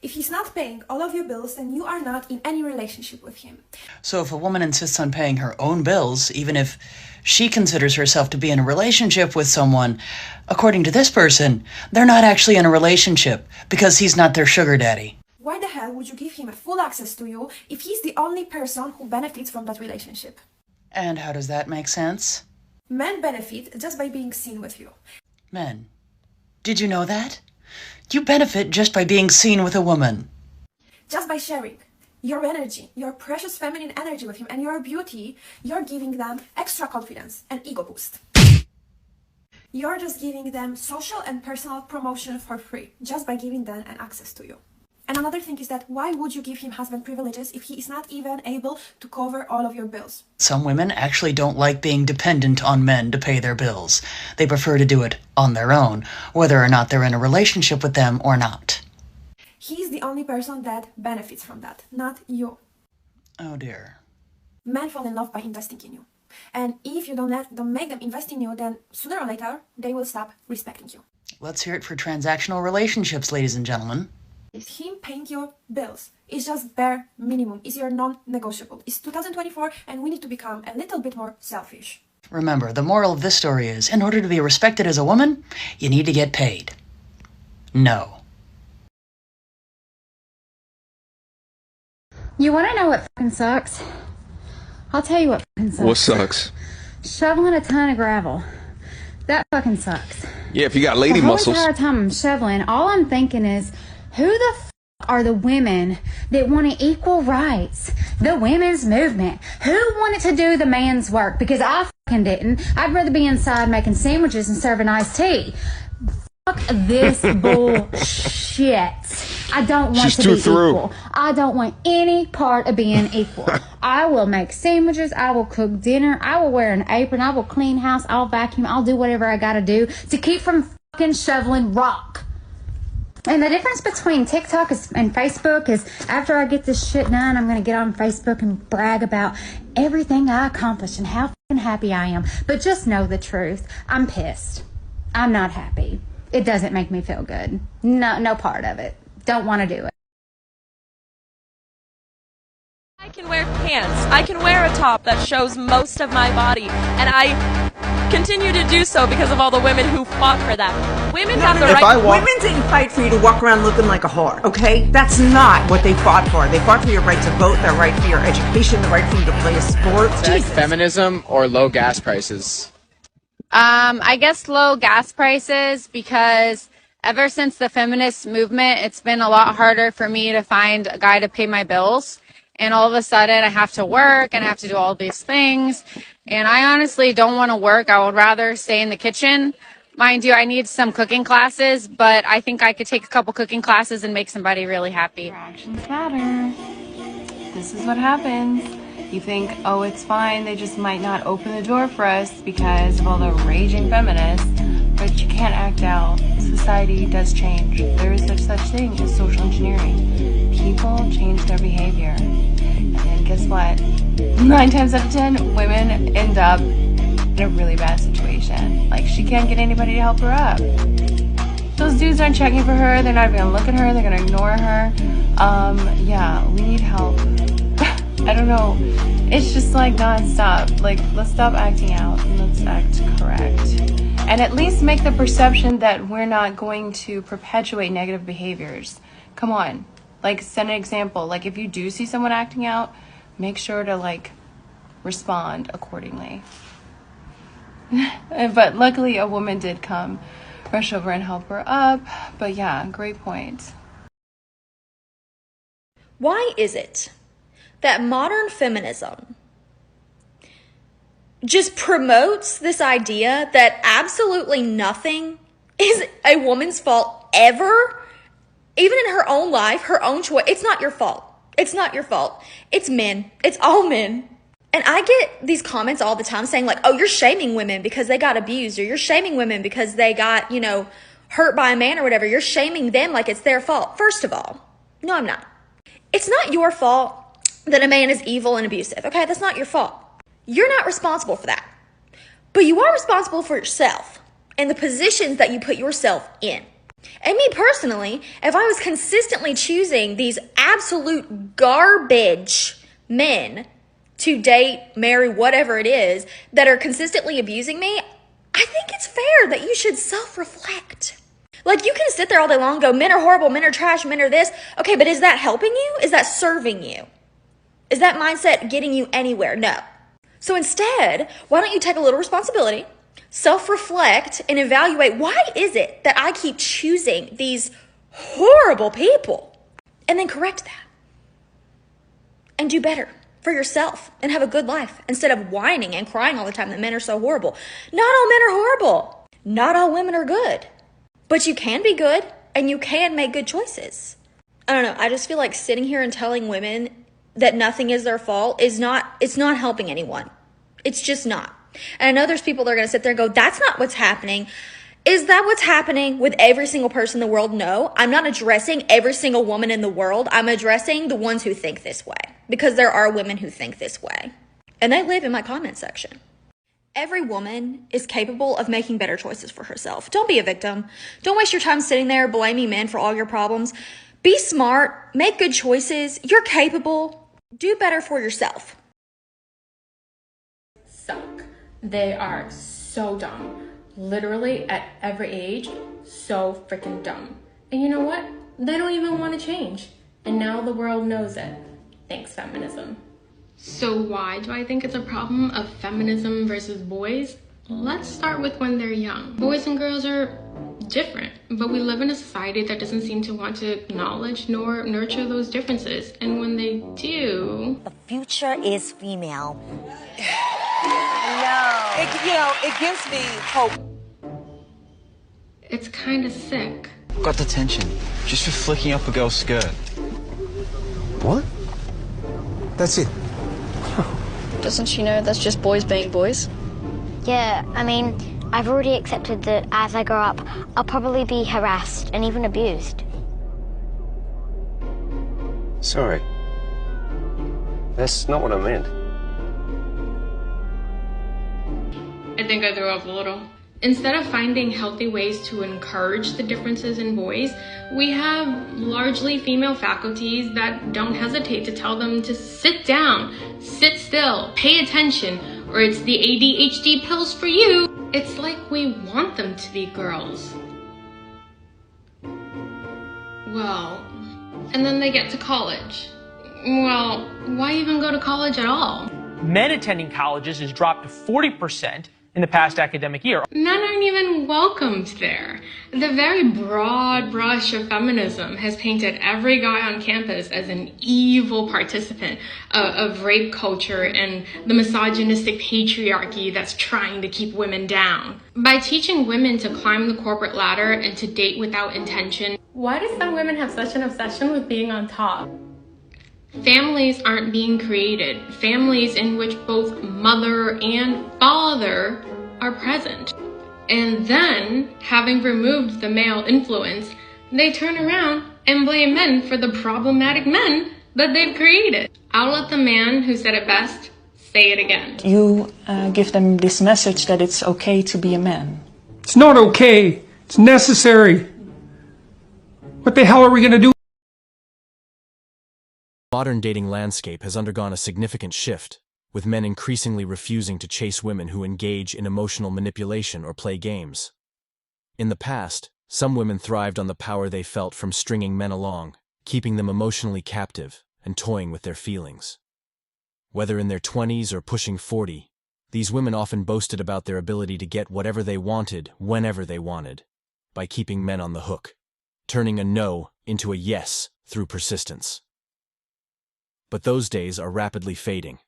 If he's not paying all of your bills, then you are not in any relationship with him. So if a woman insists on paying her own bills, even if she considers herself to be in a relationship with someone, according to this person, they're not actually in a relationship because he's not their sugar daddy. Why the hell would you give him a full access to you if he's the only person who benefits from that relationship? And how does that make sense? Men benefit just by being seen with you. Men. Did you know that? You benefit just by being seen with a woman. Just by sharing your energy, your precious feminine energy with him and your beauty, you're giving them extra confidence and ego boost. You're just giving them social and personal promotion for free, just by giving them an access to you. And another thing is that why would you give him husband privileges if he is not even able to cover all of your bills? Some women actually don't like being dependent on men to pay their bills. They prefer to do it on their own, whether or not they're in a relationship with them or not. He's the only person that benefits from that, not you. Oh dear. Men fall in love by investing in you. And if you don't make them invest in you, then sooner or later, they will stop respecting you. Let's hear it for transactional relationships, ladies and gentlemen. Is him paying your bills? It's just bare minimum. It's your non-negotiable. It's 2024 and we need to become a little bit more selfish. Remember, the moral of this story is, in order to be respected as a woman, you need to get paid. No. You want to know what fucking sucks? I'll tell you what fucking sucks. What sucks? Shoveling a ton of gravel. That fucking sucks. Yeah, if you got lady muscles. The whole entire time I'm shoveling, all I'm thinking is, who the f*** are the women that wanted equal rights? The women's movement. Who wanted to do the man's work? Because I fucking didn't. I'd rather be inside making sandwiches and serving iced tea. Fuck this bullshit. I don't want to be equal. I don't want any part of being equal. I will make sandwiches. I will cook dinner. I will wear an apron. I will clean house. I'll vacuum. I'll do whatever I gotta do to keep from fucking shoveling rock. And the difference between TikTok and Facebook is after I get this shit done, I'm going to get on Facebook and brag about everything I accomplished and how fucking happy I am. But just know the truth. I'm pissed. I'm not happy. It doesn't make me feel good. No part of it. Don't want to do it. I can wear pants. I can wear a top that shows most of my body. And I continue to do so because of all the women who fought for that. Women have the right. Women didn't fight for you to walk around looking like a whore, okay? That's not what they fought for. They fought for your right to vote, their right for your education, the right for you to play a sport. Feminism or low gas prices? I guess low gas prices, because ever since the feminist movement, it's been a lot harder for me to find a guy to pay my bills. And all of a sudden I have to work and I have to do all these things. And I honestly don't want to work. I would rather stay in the kitchen. Mind you, I need some cooking classes, but I think I could take a couple cooking classes and make somebody really happy. Your actions matter. This is what happens. You think, oh, it's fine. They just might not open the door for us because of all the raging feminists. But you can't act out. Society does change. There is such thing as social engineering. People change their behavior. And guess what? 9 times out of 10, women end up in a really bad situation. Like, she can't get anybody to help her up. Those dudes aren't checking for her. They're not even gonna look at her. They're gonna ignore her. Yeah, we need help. I don't know. It's just like nonstop. Like, let's stop acting out and let's act correct. And at least make the perception that we're not going to perpetuate negative behaviors. Come on. Like, set an example. Like, if you do see someone acting out, make sure to, like, respond accordingly. But luckily, a woman did come, rush over and help her up. But yeah, great point. Why is it that modern feminism just promotes this idea that absolutely nothing is a woman's fault ever? Even in her own life, her own choice. It's not your fault. It's not your fault. It's men. It's all men. And I get these comments all the time saying like, oh, you're shaming women because they got abused, or you're shaming women because they got, hurt by a man or whatever. You're shaming them like it's their fault. First of all, no, I'm not. It's not your fault that a man is evil and abusive. Okay, that's not your fault. You're not responsible for that. But you are responsible for yourself and the positions that you put yourself in. And me personally, if I was consistently choosing these absolute garbage men to date, marry, whatever it is, that are consistently abusing me, I think it's fair that you should self-reflect. Like, you can sit there all day long and go, men are horrible, men are trash, men are this. Okay, but is that helping you? Is that serving you? Is that mindset getting you anywhere? No. So instead, why don't you take a little responsibility, self-reflect, and evaluate, why is it that I keep choosing these horrible people? And then correct that. And do better for yourself and have a good life instead of whining and crying all the time that men are so horrible. Not all men are horrible. Not all women are good. But you can be good and you can make good choices. I don't know. I just feel like sitting here and telling women that nothing is their fault it's not helping anyone. It's just not. And I know there's people that are going to sit there and go, that's not what's happening. Is that what's happening with every single person in the world? No, I'm not addressing every single woman in the world. I'm addressing the ones who think this way, because there are women who think this way, and they live in my comment section. Every woman is capable of making better choices for herself. Don't be a victim. Don't waste your time sitting there blaming men for all your problems. Be smart, make good choices. You're capable. Do better for yourself. Suck. They are so dumb. Literally at every age, so freaking dumb. And you know what? They don't even want to change. And now the world knows it. Thanks, feminism. So why do I think it's a problem of feminism versus boys? Let's start with when they're young. Boys and girls are different, but we live in a society that doesn't seem to want to acknowledge nor nurture those differences. And when they do... The future is female. No. It gives me hope. It's kind of sick. Got detention just for flicking up a girl's skirt. What? That's it. Doesn't she know that's just boys being boys? Yeah, I mean, I've already accepted that as I grow up, I'll probably be harassed and even abused. Sorry. That's not what I meant. I think I threw up a little. Instead of finding healthy ways to encourage the differences in boys, we have largely female faculties that don't hesitate to tell them to sit down, sit still, pay attention, or it's the ADHD pills for you. It's like we want them to be girls. Well, and then they get to college. Well, why even go to college at all? Men attending colleges has dropped to 40% in the past academic year. Men aren't even welcomed there. The very broad brush of feminism has painted every guy on campus as an evil participant of rape culture and the misogynistic patriarchy that's trying to keep women down. By teaching women to climb the corporate ladder and to date without intention, why do some women have such an obsession with being on top? Families aren't being created. Families in which both mother and father are present. And then, having removed the male influence, they turn around and blame men for the problematic men that they've created. I'll let the man who said it best say it again. You give them this message that it's okay to be a man. It's not okay. It's necessary. What the hell are we going to do? Modern dating landscape has undergone a significant shift, with men increasingly refusing to chase women who engage in emotional manipulation or play games. In the past, some women thrived on the power they felt from stringing men along, keeping them emotionally captive and toying with their feelings. Whether in their 20s or pushing 40, these women often boasted about their ability to get whatever they wanted whenever they wanted, by keeping men on the hook, turning a no into a yes through persistence. But those days are rapidly fading.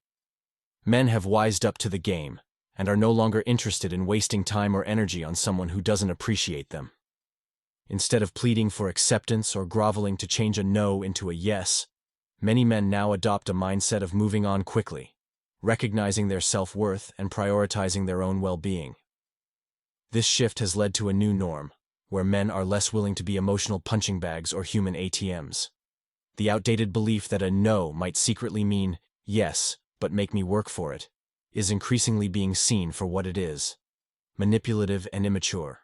Men have wised up to the game and are no longer interested in wasting time or energy on someone who doesn't appreciate them. Instead of pleading for acceptance or groveling to change a no into a yes, many men now adopt a mindset of moving on quickly, recognizing their self-worth and prioritizing their own well-being. This shift has led to a new norm, where men are less willing to be emotional punching bags or human ATMs. The outdated belief that a no might secretly mean yes, but make me work for it, is increasingly being seen for what it is: manipulative and immature.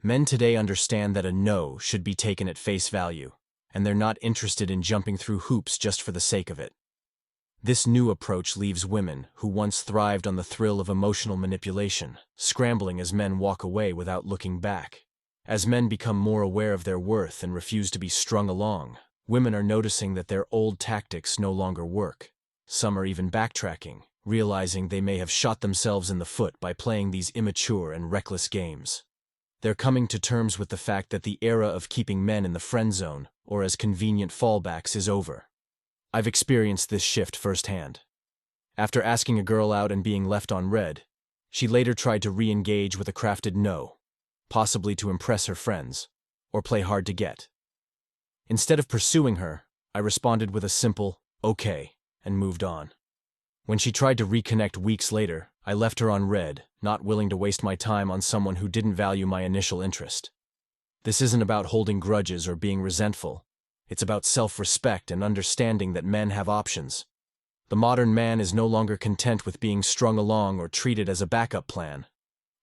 Men today understand that a no should be taken at face value, and they're not interested in jumping through hoops just for the sake of it. This new approach leaves women, who once thrived on the thrill of emotional manipulation, scrambling as men walk away without looking back. As men become more aware of their worth and refuse to be strung along, women are noticing that their old tactics no longer work. Some are even backtracking, realizing they may have shot themselves in the foot by playing these immature and reckless games. They're coming to terms with the fact that the era of keeping men in the friend zone, or as convenient fallbacks, is over. I've experienced this shift firsthand. After asking a girl out and being left on red, she later tried to re-engage with a crafted no, possibly to impress her friends, or play hard to get. Instead of pursuing her, I responded with a simple, okay, and moved on. When she tried to reconnect weeks later, I left her on red, not willing to waste my time on someone who didn't value my initial interest. This isn't about holding grudges or being resentful. It's about self-respect and understanding that men have options. The modern man is no longer content with being strung along or treated as a backup plan.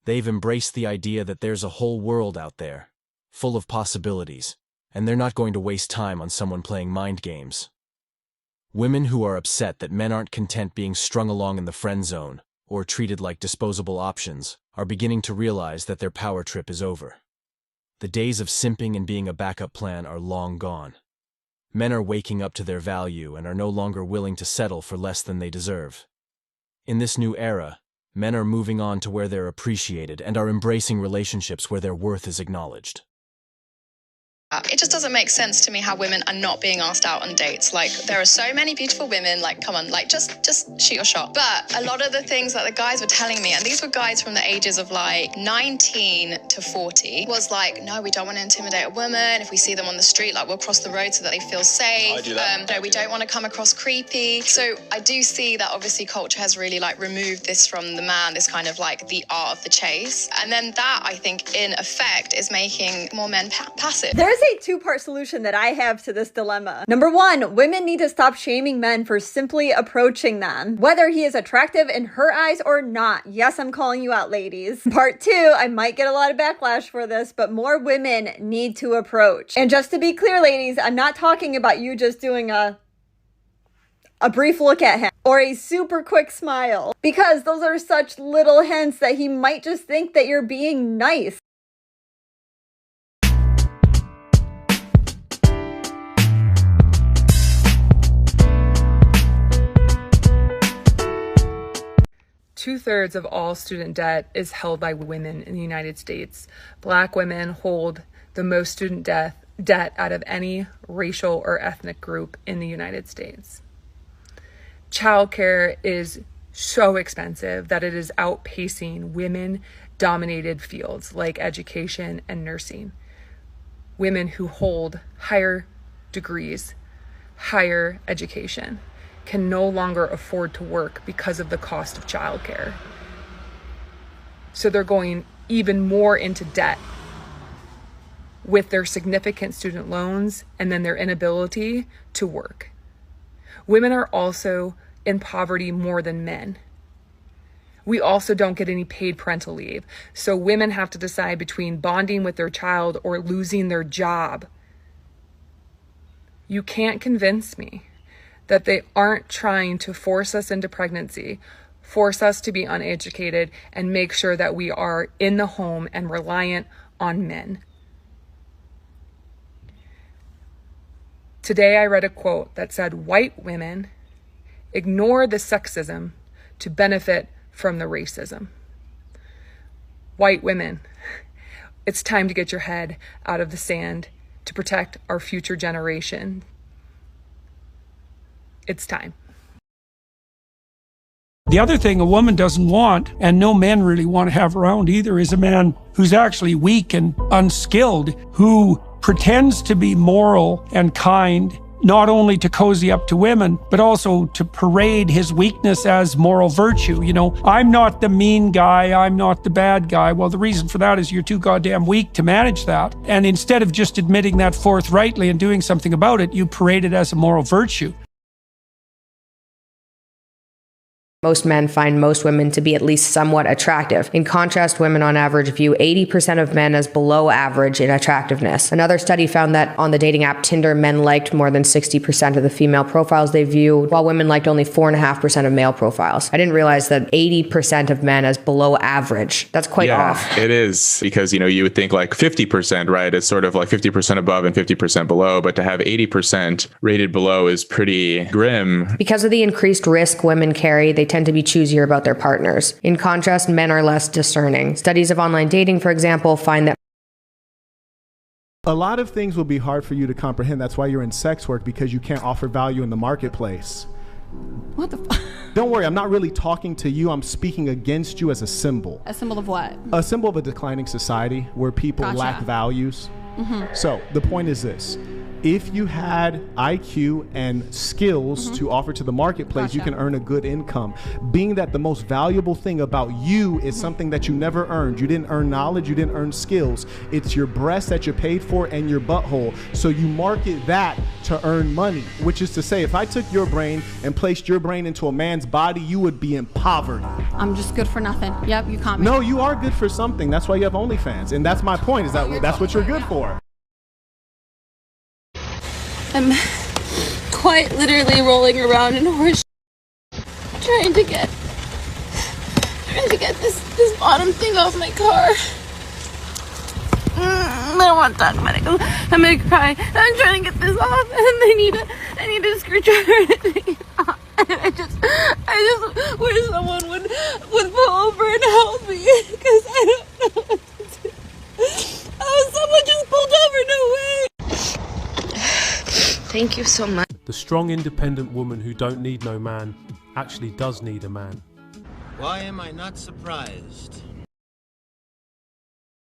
They've embraced the idea that there's a whole world out there, full of possibilities, and they're not going to waste time on someone playing mind games. Women who are upset that men aren't content being strung along in the friend zone, or treated like disposable options, are beginning to realize that their power trip is over. The days of simping and being a backup plan are long gone. Men are waking up to their value and are no longer willing to settle for less than they deserve. In this new era, men are moving on to where they're appreciated and are embracing relationships where their worth is acknowledged. It just doesn't make sense to me how women are not being asked out on dates. Like, there are so many beautiful women, like, come on, like, just shoot your shot. But a lot of the things that the guys were telling me, and these were guys from the ages of like 19 to 40, was like, no, we don't want to intimidate a woman. If we see them on the street, like, we'll cross the road so that they feel safe. I do that. No, we don't want to come across creepy. So I do see that obviously culture has really like removed this from the man, this kind of like the art of the chase. And then that, I think, in effect, is making more men passive. There's a two-part solution that I have to this dilemma. Number one, women need to stop shaming men for simply approaching them, whether he is attractive in her eyes or not. Yes, I'm calling you out, ladies. Part two, I might get a lot of backlash for this, but more women need to approach. And just to be clear, ladies, I'm not talking about you just doing a brief look at him or a super quick smile, because those are such little hints that he might just think that you're being nice. Two-thirds of all student debt is held by women in the United States. Black women hold the most student debt out of any racial or ethnic group in the United States. Childcare is so expensive that it is outpacing women-dominated fields like education and nursing. Women who hold higher degrees, higher education, can no longer afford to work because of the cost of childcare. So they're going even more into debt with their significant student loans and then their inability to work. Women are also in poverty more than men. We also don't get any paid parental leave. So women have to decide between bonding with their child or losing their job. You can't convince me that they aren't trying to force us into pregnancy, force us to be uneducated, and make sure that we are in the home and reliant on men. Today I read a quote that said, "White women ignore the sexism to benefit from the racism." White women, it's time to get your head out of the sand to protect our future generation. It's time. The other thing a woman doesn't want, and no men really want to have around either, is a man who's actually weak and unskilled, who pretends to be moral and kind, not only to cozy up to women, but also to parade his weakness as moral virtue. You know, I'm not the mean guy, I'm not the bad guy. Well, the reason for that is you're too goddamn weak to manage that. And instead of just admitting that forthrightly and doing something about it, you parade it as a moral virtue. Most men find most women to be at least somewhat attractive. In contrast, women on average view 80% of men as below average in attractiveness. Another study found that on the dating app Tinder, men liked more than 60% of the female profiles they viewed, while women liked only 4.5% of male profiles. I didn't realize that 80% of men as below average. That's quite off. It is, because, you would think like 50%, right? It's sort of like 50% above and 50% below, but to have 80% rated below is pretty grim. Because of the increased risk women carry, they tend to be choosier about their partners. In contrast, men are less discerning. Studies of online dating, for example, find that a lot of things will be hard for you to comprehend. That's why you're in sex work, because you can't offer value in the marketplace. What the f? Don't worry, I'm not really talking to you. I'm speaking against you as a symbol. A symbol of what? A symbol of a declining society where people lack values. So the point is this. If you had IQ and skills to offer to the marketplace, you can earn a good income. Being that the most valuable thing about you is something that you never earned. You didn't earn knowledge, you didn't earn skills. It's your breast that you're paid for and your butthole. So you market that to earn money, which is to say, if I took your brain and placed your brain into a man's body, you would be in poverty. I'm just good for nothing. Yep, you caught me. No, you are good for something. That's why you have OnlyFans. And that's my point, is that that's what you're good for. I'm quite literally rolling around in horse trying to get this bottom thing off my car. I don't want to talk about it. I'm gonna cry. I'm trying to get this off, and I need a screwdriver to take it off. I just wish someone would pull over and help me, because I don't know what to do. Oh, someone just pulled over. No way. Thank you so much. The strong, independent woman who don't need no man actually does need a man. Why am I not surprised?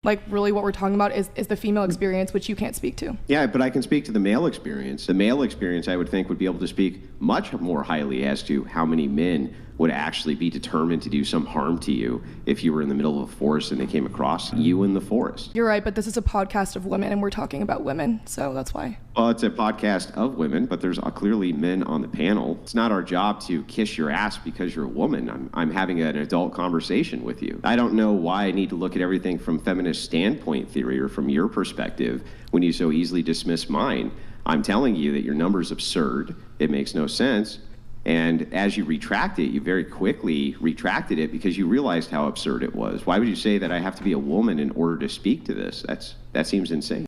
Like, really what we're talking about is the female experience, which you can't speak to. Yeah, but I can speak to the male experience. The male experience, I would think, would be able to speak much more highly as to how many men would actually be determined to do some harm to you if you were in the middle of a forest and they came across you in the forest. You're right, but this is a podcast of women, and we're talking about women, so that's why. Well, it's a podcast of women, but there's clearly men on the panel. It's not our job to kiss your ass because you're a woman. I'm having an adult conversation with you. I don't know why I need to look at everything from feminist standpoint theory or from your perspective when you so easily dismiss mine. I'm telling you that your number's absurd. It makes no sense. And as you retract it, you very quickly retracted it because you realized how absurd it was. Why would you say that I have to be a woman in order to speak to this? That seems insane.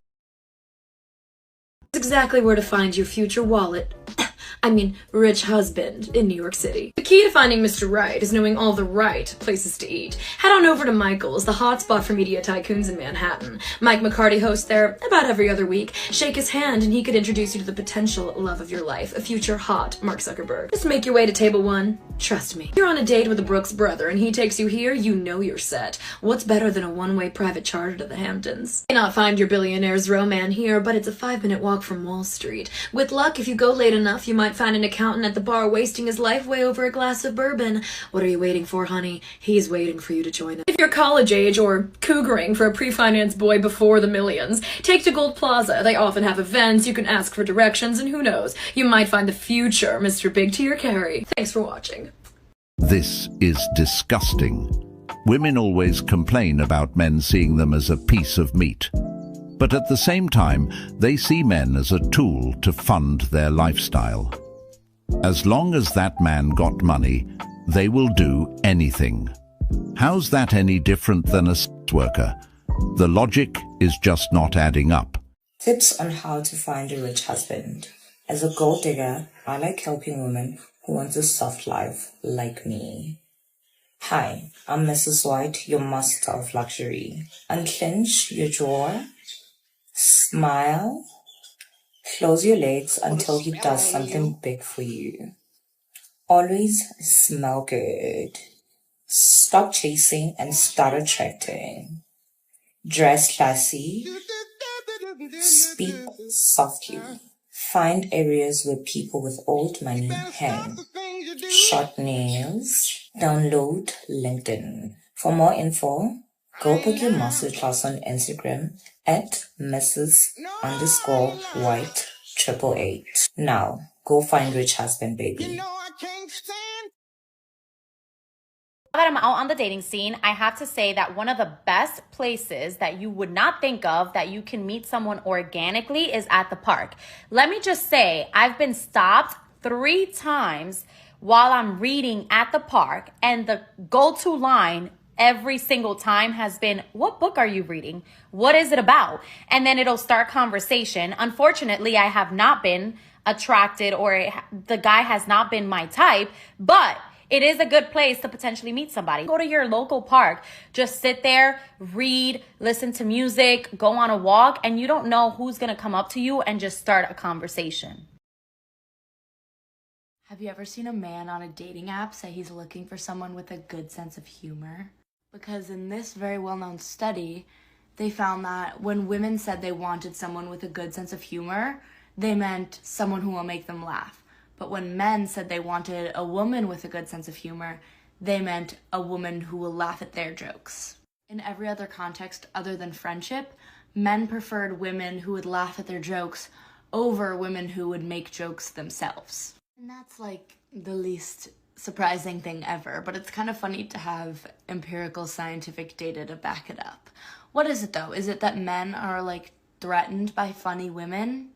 That's exactly where to find your future wallet. rich husband in New York City. The key to finding Mr. Right is knowing all the right places to eat. Head on over to Michael's, the hotspot for media tycoons in Manhattan. Mike McCarty hosts there about every other week. Shake his hand and he could introduce you to the potential love of your life, a future hot Mark Zuckerberg. Just make your way to table 1. Trust me. If you're on a date with a Brooks brother and he takes you here, you know you're set. What's better than a one-way private charter to the Hamptons? You may not find your billionaire's romance here, but it's a 5-minute walk from Wall Street. With luck, if you go late enough, you might find an accountant at the bar wasting his life way over a glass of bourbon. What are you waiting for, honey? He's waiting for you to join him. If you're college age or cougaring for a pre-financed boy before the millions, take to Gold Plaza. They often have events, you can ask for directions, and who knows, you might find the future Mr. Big T or Carrie. Thanks for watching. This is disgusting. Women always complain about men seeing them as a piece of meat. But at the same time, they see men as a tool to fund their lifestyle. As long as that man got money, they will do anything. How's that any different than a sex worker? The logic is just not adding up. Tips on how to find a rich husband. As a gold digger, I like helping women who want a soft life like me. Hi, I'm Mrs. White, your master of luxury. Unclench your jaw, smile, close your legs until he does something big for you. Always smell good. Stop chasing and start attracting. Dress classy. Speak softly. Find areas where people with old money hang. Short nails. Download LinkedIn. For more info, go book your masterclass on Instagram at Mrs_White888. Now, go find rich husband, baby. Now that I'm out on the dating scene, I have to say that one of the best places that you would not think of that you can meet someone organically is at the park. Let me just say, I've been stopped 3 times while I'm reading at the park, and the go-to line every single time has been, what book are you reading? What is it about? And then it'll start conversation. Unfortunately, I have not been attracted, or the guy has not been my type, but it is a good place to potentially meet somebody. Go to your local park, just sit there, read, listen to music, go on a walk, and you don't know who's gonna come up to you and just start a conversation. Have you ever seen a man on a dating app say he's looking for someone with a good sense of humor? Because in this very well-known study, they found that when women said they wanted someone with a good sense of humor, they meant someone who will make them laugh. But when men said they wanted a woman with a good sense of humor, they meant a woman who will laugh at their jokes. In every other context other than friendship, men preferred women who would laugh at their jokes over women who would make jokes themselves. And that's like the least surprising thing ever, but it's kind of funny to have empirical scientific data to back it up. What is it though? Is it that men are like threatened by funny women?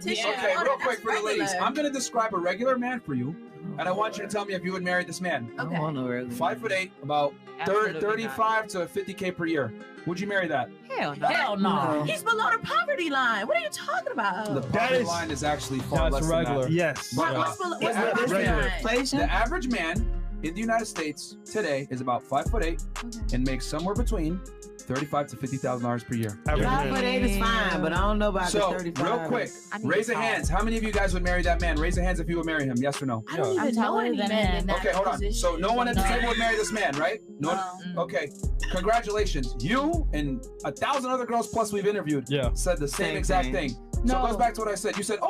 Okay, real quick for the ladies. I'm going to describe a regular man for you, and I want you to tell me if you would marry this man. Okay. 5'8", about 35 to 50K per year. Would you marry that? Hell no. Hell no. He's below the poverty line. What are you talking about? The poverty line is actually far less regular. than that. Yes. But, the average man in the United States today is about 5'8" and makes somewhere between $35,000 to $50,000 per year. 5'8" is fine, but I don't know about the 35. Real quick, raise your hands. How many of you guys would marry that man? Raise your hands if you would marry him. Yes or no? I don't even know any men. Okay, hold on. So no one at the table would marry this man, right? No. Okay. Congratulations. You and 1,000 other girls plus we've interviewed said the same exact thing. So it goes back to what I said. You said,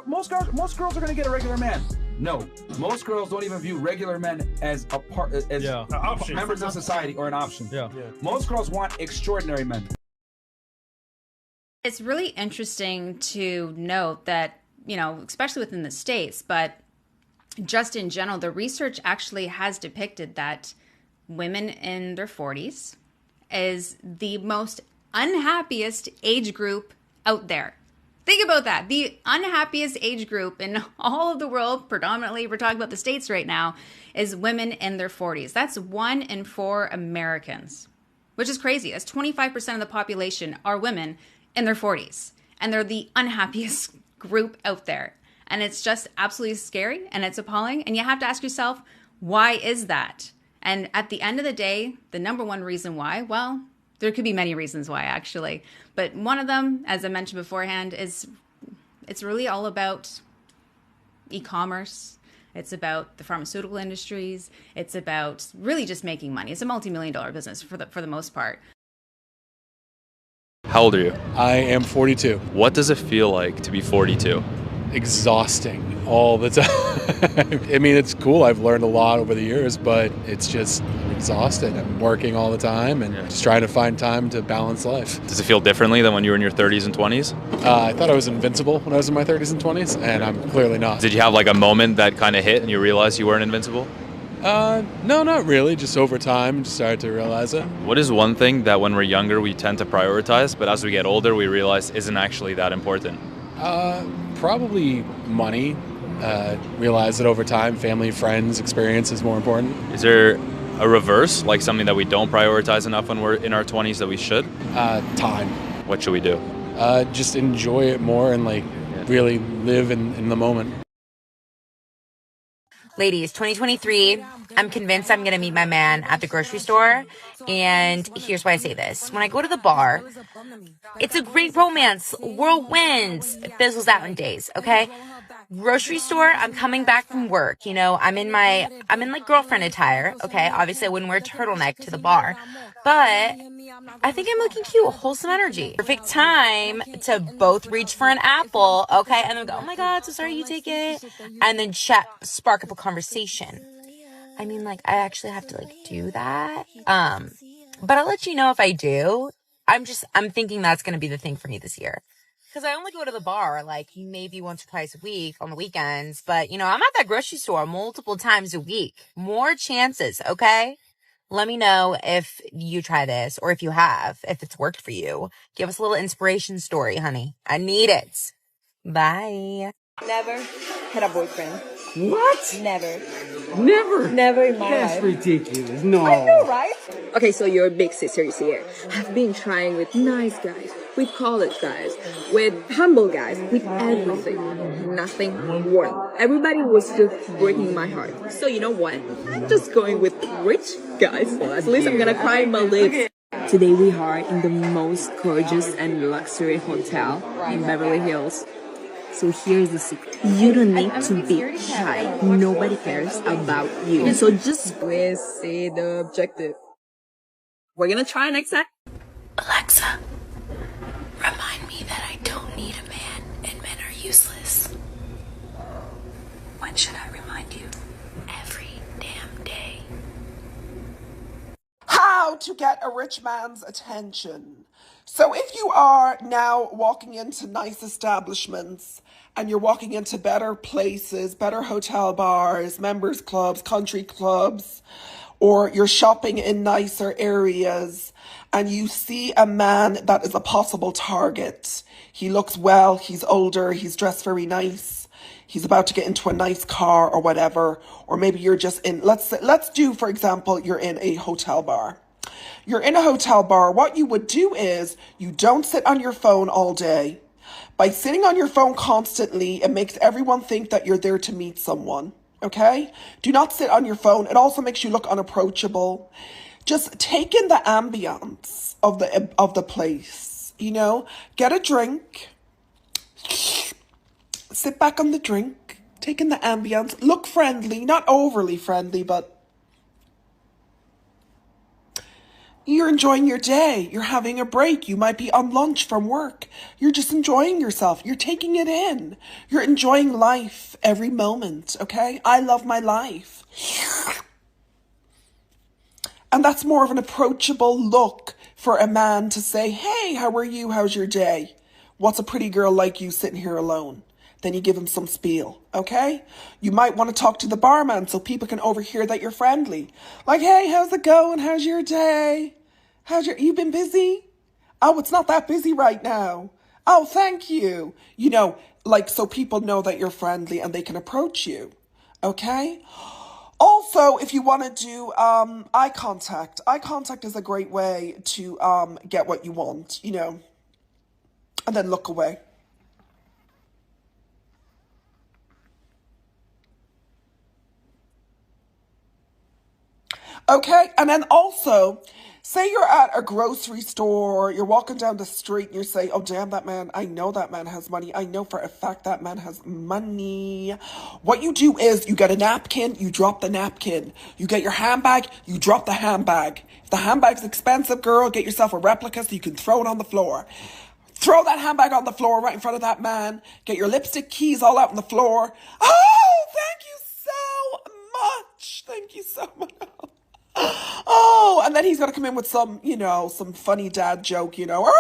most girls are gonna get a regular man. No, most girls don't even view regular men as a part, as members of society or an option. Most girls want extraordinary men. It's really interesting to note that, especially within the States, but just in general, the research actually has depicted that women in their 40s is the most unhappiest age group out there. Think about that. The unhappiest age group in all of the world, predominantly, we're talking about the States right now, is women in their 40s. That's 1 in 4 Americans, which is crazy. That's 25% of the population are women in their 40s. And they're the unhappiest group out there. And it's just absolutely scary and it's appalling. And you have to ask yourself, why is that? And at the end of the day, the number one reason why, well, there could be many reasons why, actually. But one of them, as I mentioned beforehand, is it's really all about e-commerce. It's about the pharmaceutical industries. It's about really just making money. It's a multi-million-dollar business for the most part. How old are you? I am 42. What does it feel like to be 42? Exhausting all the time. I mean, it's cool. I've learned a lot over the years, but it's just exhausted. I'm working all the time and just trying to find time to balance life. Does it feel differently than when you were in your 30s and 20s? I thought I was invincible when I was in my 30s and 20s, and I'm clearly not. Did you have like a moment that kind of hit and you realized you weren't invincible? No, not really. Just over time, just started to realize it. What is one thing that when we're younger we tend to prioritize, but as we get older we realize isn't actually that important? Probably money. Realize that over time, family, friends, experience is more important. Is there a reverse, like something that we don't prioritize enough when we're in our 20s that we should? Time. What should we do? Just enjoy it more and really live in the moment. Ladies, 2023, I'm convinced I'm going to meet my man at the grocery store. And here's why I say this. When I go to the bar, it's a great romance, whirlwinds, it fizzles out in days, okay? Grocery store, I'm coming back from work, I'm in girlfriend attire, okay? Obviously, I wouldn't wear a turtleneck to the bar, but I think I'm looking cute, wholesome energy. Perfect time to both reach for an apple, okay? And then go, oh my God, so sorry, you take it. And then spark up a conversation. I mean, I actually have to, do that. But I'll let you know if I do. I'm thinking that's going to be the thing for me this year. because I only go to the bar like maybe once or twice a week on the weekends. But, you know, I'm at that grocery store multiple times a week. More chances, okay? Let me know if you try this or if you have, if it's worked for you. Give us a little inspiration story, honey. I need it. Bye. Never had a boyfriend. What? Never. Never? Never in my That's life. ridiculous. No. I know, right? Okay, so you're a big sis here. I've been trying with nice guys, with college guys, with humble guys, with everything. Nothing worked. Everybody was just breaking my heart. So you know what? I'm just going with rich guys. Well, at least I'm gonna cry in my lips. Today we are in the most gorgeous and luxury hotel in Beverly Hills. So here's the secret. You don't need to be shy. Nobody cares about you. So just please see the objective. We're gonna try next time. Alexa, remind me that I don't need a man and men are useless. When should I remind you? Every damn day. How to get a rich man's attention. So if you are now walking into nice establishments and you're walking into better places, better hotel bars, members clubs, country clubs, or you're shopping in nicer areas and you see a man that is a possible target. He looks well, he's older, he's dressed very nice, he's about to get into a nice car or whatever, or maybe you're just in, let's do, for example, you're in a hotel bar. You're in a hotel bar. What you would do is you don't sit on your phone all day. By sitting on your phone constantly, it makes everyone think that you're there to meet someone. Okay? Do not sit on your phone. It also makes you look unapproachable. Just take in the ambience of the place. You know, get a drink. Sit back on the drink. Take in the ambience. Look friendly, not overly friendly, but you're enjoying your day. You're having a break. You might be on lunch from work. You're just enjoying yourself. You're taking it in. You're enjoying life every moment, okay? I love my life. And that's more of an approachable look for a man to say, hey, how are you? How's your day? What's a pretty girl like you sitting here alone? Then you give him some spiel, okay? You might want to talk to the barman so people can overhear that you're friendly. Like, hey, how's it going? How's your day? You been busy? Oh, it's not that busy right now. Oh, thank you. You know, like, so people know that you're friendly and they can approach you, okay? Also, if you want to do eye contact is a great way to get what you want, you know, and then look away. Okay, and then also, say you're at a grocery store, you're walking down the street and you say, oh, damn, that man, I know that man has money. I know for a fact that man has money. What you do is you get a napkin, you drop the napkin. You get your handbag, you drop the handbag. If the handbag's expensive, girl, get yourself a replica so you can throw it on the floor. Throw that handbag on the floor right in front of that man. Get your lipstick keys all out on the floor. Oh, thank you so much. Thank you so much. Oh, and then he's going to come in with some, you know, some funny dad joke, you know,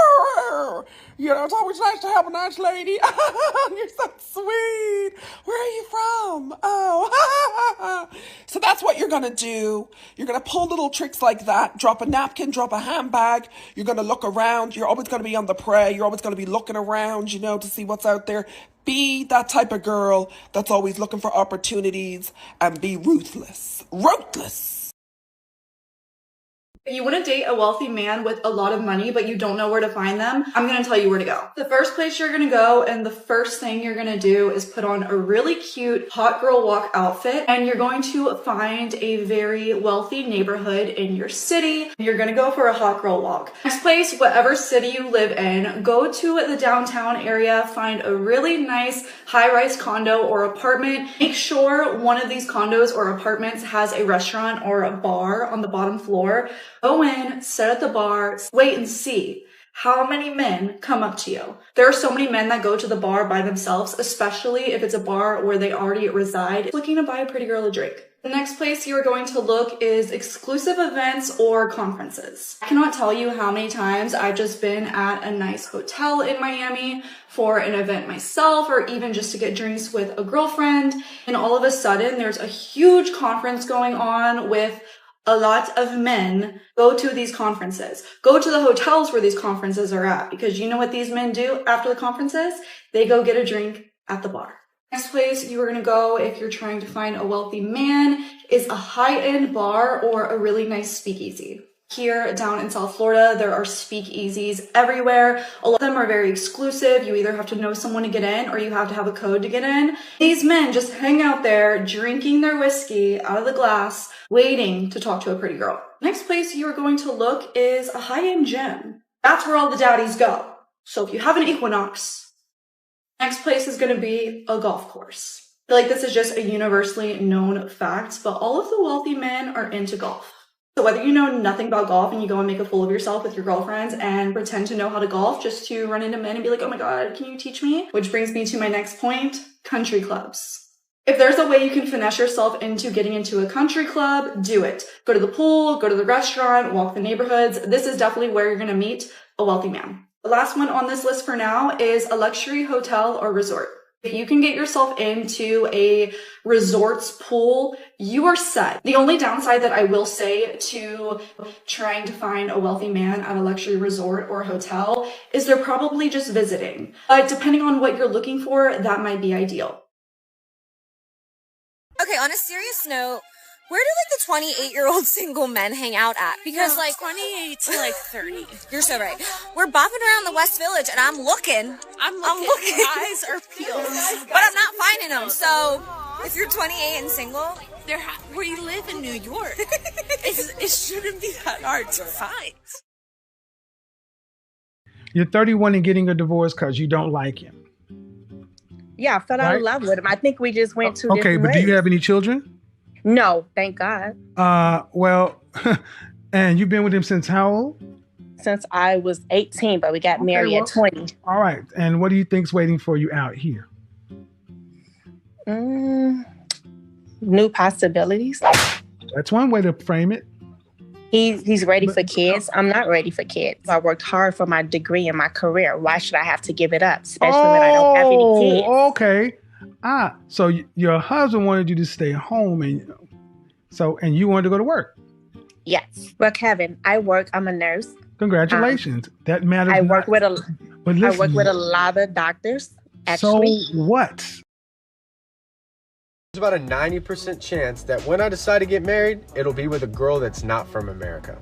it's always nice to have a nice lady. You're so sweet. Where are you from? Oh, so that's what you're going to do. You're going to pull little tricks like that, drop a napkin, drop a handbag. You're going to look around. You're always going to be on the prey. You're always going to be looking around, you know, to see what's out there. Be that type of girl that's always looking for opportunities and be ruthless. Ruthless. You want to date a wealthy man with a lot of money, but you don't know where to find them? I'm going to tell you where to go. The first place you're going to go and the first thing you're going to do is put on a really cute hot girl walk outfit, and you're going to find a very wealthy neighborhood in your city. You're going to go for a hot girl walk. Next place, whatever city you live in, go to the downtown area, find a really nice high-rise condo or apartment. Make sure one of these condos or apartments has a restaurant or a bar on the bottom floor. Go in, sit at the bar, wait and see. How many men come up to you? There are so many men that go to the bar by themselves, especially if it's a bar where they already reside, looking to buy a pretty girl a drink. The next place you are going to look is exclusive events or conferences. I cannot tell you how many times I've just been at a nice hotel in Miami for an event myself, or even just to get drinks with a girlfriend, and all of a sudden there's a huge conference going on with a lot of men. Go to these conferences. Go to the hotels where these conferences are at, because you know what these men do after the conferences? They go get a drink at the bar. Next place you are going to go if you're trying to find a wealthy man is a high-end bar or a really nice speakeasy. Here down in South Florida, there are speakeasies everywhere. A lot of them are very exclusive. You either have to know someone to get in or you have to have a code to get in. These men just hang out there drinking their whiskey out of the glass, waiting to talk to a pretty girl. Next place you are going to look is a high-end gym. That's where all the daddies go. So if you have an Equinox, next place is going to be a golf course. I feel like this is just a universally known fact, but all of the wealthy men are into golf. So whether you know nothing about golf and you go and make a fool of yourself with your girlfriends and pretend to know how to golf just to run into men and be like, oh my God, can you teach me? Which brings me to my next point, country clubs. If there's a way you can finesse yourself into getting into a country club, do it. Go to the pool, go to the restaurant, walk the neighborhoods. This is definitely where you're going to meet a wealthy man. The last one on this list for now is a luxury hotel or resort. If you can get yourself into a resort's pool, you are set. The only downside that I will say to trying to find a wealthy man at a luxury resort or hotel is they're probably just visiting. But depending on what you're looking for, that might be ideal. Okay, on a serious note, where do like the 28-year-old single men hang out at? Because like 28 to like 30. You're so right. We're bopping around the West Village and I'm looking. Eyes are peeled. But I'm not finding them. So if you're 28 and single, where you live in New York, it shouldn't be that hard to find. You're 31 and getting a divorce because you don't like him. Yeah, I fell out of love with him. I think we just went two different but ways. do you have any children? No, thank God. Well, and you've been with him since how old? Since I was 18, but we got married at 20. All right. And what do you think's waiting for you out here? New possibilities. That's one way to frame it. He's ready for kids. I'm not ready for kids. I worked hard for my degree and my career. Why should I have to give it up? Especially when I don't have any kids. Okay. So your husband wanted you to stay home and you wanted to go to work. Yes. Well, Kevin, I work. I'm a nurse. Congratulations. That matters. I work with a lot of doctors. Actually. So what? There's about a 90% chance that when I decide to get married, it'll be with a girl that's not from America.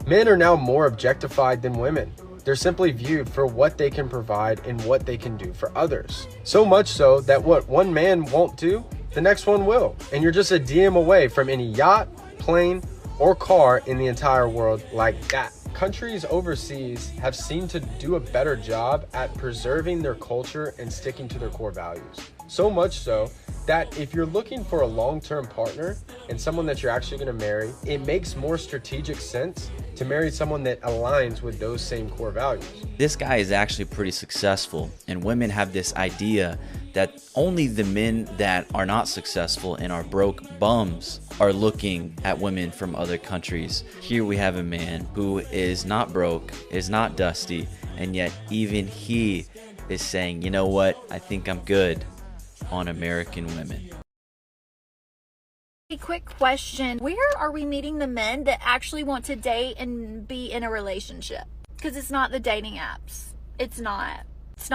Men are now more objectified than women. They're simply viewed for what they can provide and what they can do for others. So much so that what one man won't do, the next one will. And you're just a DM away from any yacht, plane, or car in the entire world like that. Countries overseas have seemed to do a better job at preserving their culture and sticking to their core values. So much so that if you're looking for a long-term partner and someone that you're actually going to marry, it makes more strategic sense to marry someone that aligns with those same core values. This guy is actually pretty successful, and women have this idea that only the men that are not successful and are broke bums are looking at women from other countries. Here we have a man who is not broke, is not dusty, and yet even he is saying, you know what, I think I'm good on American women. A quick question. Where are we meeting the men that actually want to date and be in a relationship? Because it's not the dating apps. It's not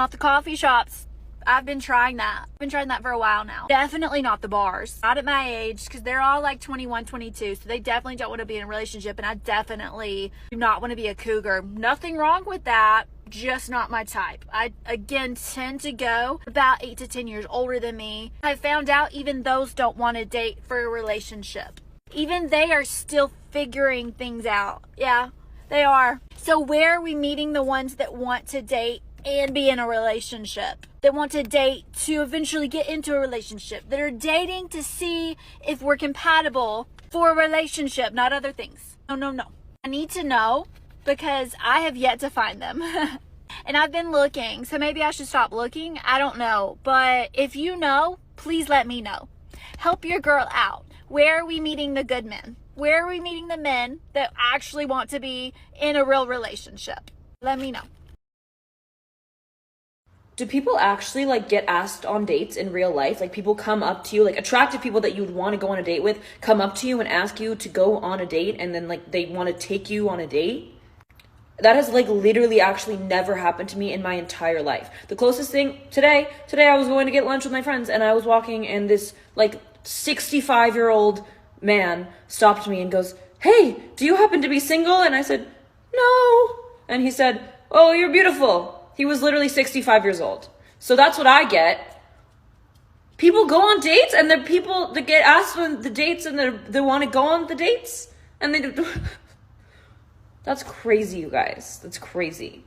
the coffee shops. I've been trying that. I've been trying that for a while now. Definitely not the bars. Not at my age, because they're all like 21, 22. So they definitely don't want to be in a relationship. And I definitely do not want to be a cougar. Nothing wrong with that. Just not my type. I, again, tend to go about 8 to 10 years older than me. I found out even those don't want to date for a relationship. Even they are still figuring things out. Yeah, they are. So where are we meeting the ones that want to date and be in a relationship? That want to date to eventually get into a relationship. That are dating to see if we're compatible for a relationship, not other things. No. I need to know because I have yet to find them. And I've been looking, so maybe I should stop looking. I don't know. But if you know, please let me know. Help your girl out. Where are we meeting the good men? Where are we meeting the men that actually want to be in a real relationship? Let me know. Do people actually like get asked on dates in real life? Like people come up to you, like attractive people that you would want to go on a date with, come up to you and ask you to go on a date, and then like they want to take you on a date? That has like literally actually never happened to me in my entire life. The closest thing today I was going to get lunch with my friends, and I was walking, and this like 65-year-old man stopped me and goes, "Hey, do you happen to be single?" And I said, "No." And he said, "Oh, you're beautiful." He was literally 65 years old. So that's what I get. People go on dates, and the people that get asked on the dates, and they want to go on the dates, and they do. That's crazy, you guys. That's crazy.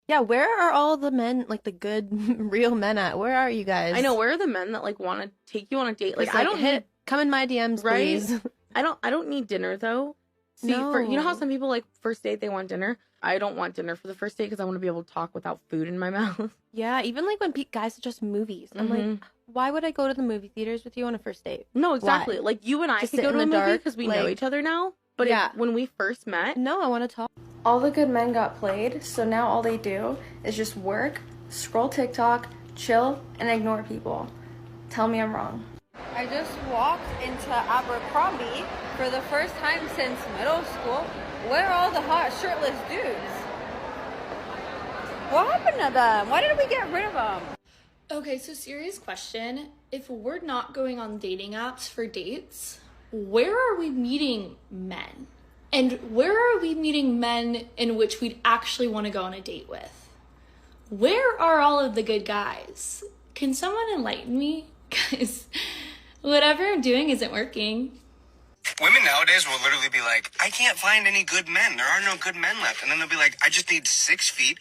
Yeah, where are all the men, like the good, real men at? Where are you guys? I know, where are the men that like want to take you on a date? Like, I don't come in my DMs, right? please. I don't need dinner though. See, No. you know how some people like first date they want dinner? I don't want dinner for the first date because I want to be able to talk without food in my mouth. Yeah, even like when guys suggest movies. I'm like, why would I go to the movie theaters with you on a first date? No, exactly. Why? Like you and I Just could sit go in to a the movie dark, because we know like- each other now. But Yeah. when we first met, No, I want to talk. All the good men got played, so now all they do is just work, scroll TikTok, chill, and ignore people. Tell me I'm wrong. I just walked into Abercrombie for the first time since middle school. Where are all the hot shirtless dudes? What happened to them? Why did we get rid of them? Okay, so serious question. If we're not going on dating apps for dates, where are we meeting men? And where are we meeting men in which we'd actually want to go on a date with? Where are all of the good guys? Can someone enlighten me? Because whatever I'm doing isn't working. Women nowadays will literally be like, I can't find any good men. There are no good men left. And then they'll be like, I just need 6 feet,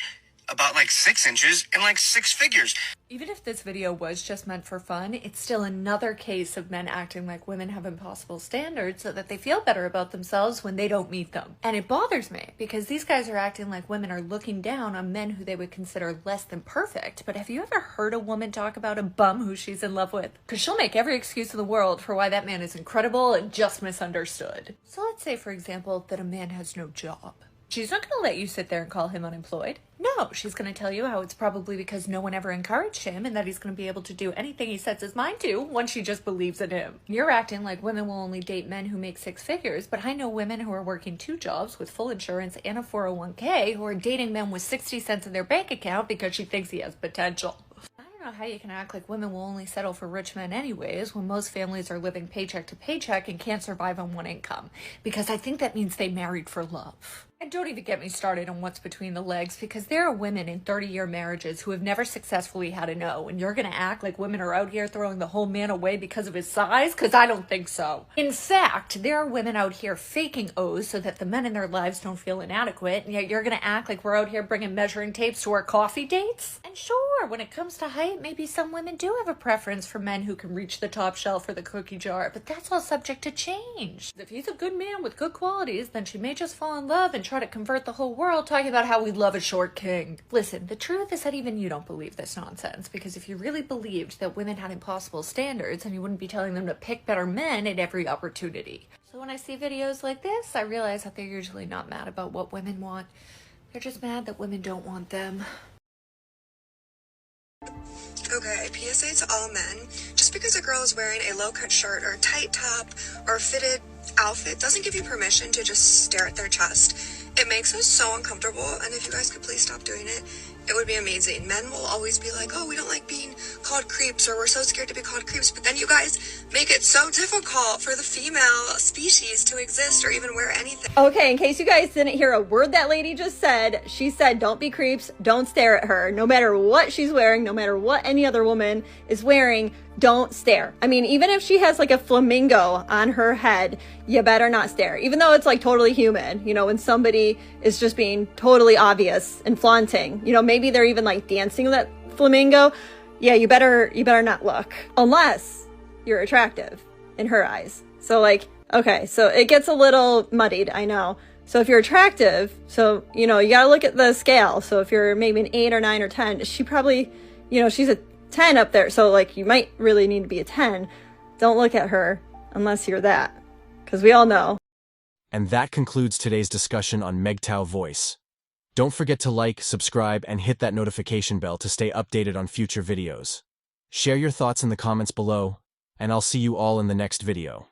about like 6 inches, and like 6 figures. Even if this video was just meant for fun, it's still another case of men acting like women have impossible standards so that they feel better about themselves when they don't meet them. And it bothers me because these guys are acting like women are looking down on men who they would consider less than perfect. But have you ever heard a woman talk about a bum who she's in love with? Because she'll make every excuse in the world for why that man is incredible and just misunderstood. So let's say, for example, that a man has no job. She's not going to let you sit there and call him unemployed. No, she's going to tell you how it's probably because no one ever encouraged him and that he's going to be able to do anything he sets his mind to once she just believes in him. You're acting like women will only date men who make 6 figures, but I know women who are working 2 jobs with full insurance and a 401k who are dating men with 60 cents in their bank account because she thinks he has potential. I don't know how you can act like women will only settle for rich men anyways when most families are living paycheck to paycheck and can't survive on one income, because I think that means they married for love. And don't even get me started on what's between the legs, because there are women in 30-year marriages who have never successfully had a no, and you're gonna act like women are out here throwing the whole man away because of his size? Because I don't think so. In fact, there are women out here faking O's so that the men in their lives don't feel inadequate, and yet you're gonna act like we're out here bringing measuring tapes to our coffee dates? And sure, when it comes to height, maybe some women do have a preference for men who can reach the top shelf or the cookie jar, but that's all subject to change. If he's a good man with good qualities, then she may just fall in love and try to convert the whole world talking about how we love a short king. Listen, the truth is that even you don't believe this nonsense, because if you really believed that women had impossible standards, then you wouldn't be telling them to pick better men at every opportunity. So when I see videos like this, I realize that they're usually not mad about what women want. They're just mad that women don't want them. Okay, PSA to all men. Just because a girl is wearing a low-cut shirt or a tight top or a fitted outfit doesn't give you permission to just stare at their chest. It makes us so uncomfortable, and if you guys could please stop doing it, it would be amazing. Men will always be like, oh, we don't like being called creeps, or we're so scared to be called creeps, but then you guys make it so difficult for the female species to exist or even wear anything. Okay, in case you guys didn't hear a word that lady just said, she said don't be creeps, don't stare at her. No matter what she's wearing, no matter what any other woman is wearing, don't stare. I mean, even if she has like a flamingo on her head, you better not stare. Even though it's like totally human, you know, when somebody is just being totally obvious and flaunting, you know, maybe they're even like dancing with that flamingo. Yeah, you better not look unless you're attractive in her eyes. So like, okay, so it gets a little muddied, I know, So if you're attractive, so, you know, you gotta look at the scale. So if you're maybe an 8 or 9 or 10, she probably, you know, she's a 10 up there. So like you might really need to be a 10. Don't look at her unless you're that, because we all know. And that concludes today's discussion on MGTOW voice. Don't forget to like, subscribe, and hit that notification bell to stay updated on future videos. Share your thoughts in the comments below, and I'll see you all in the next video.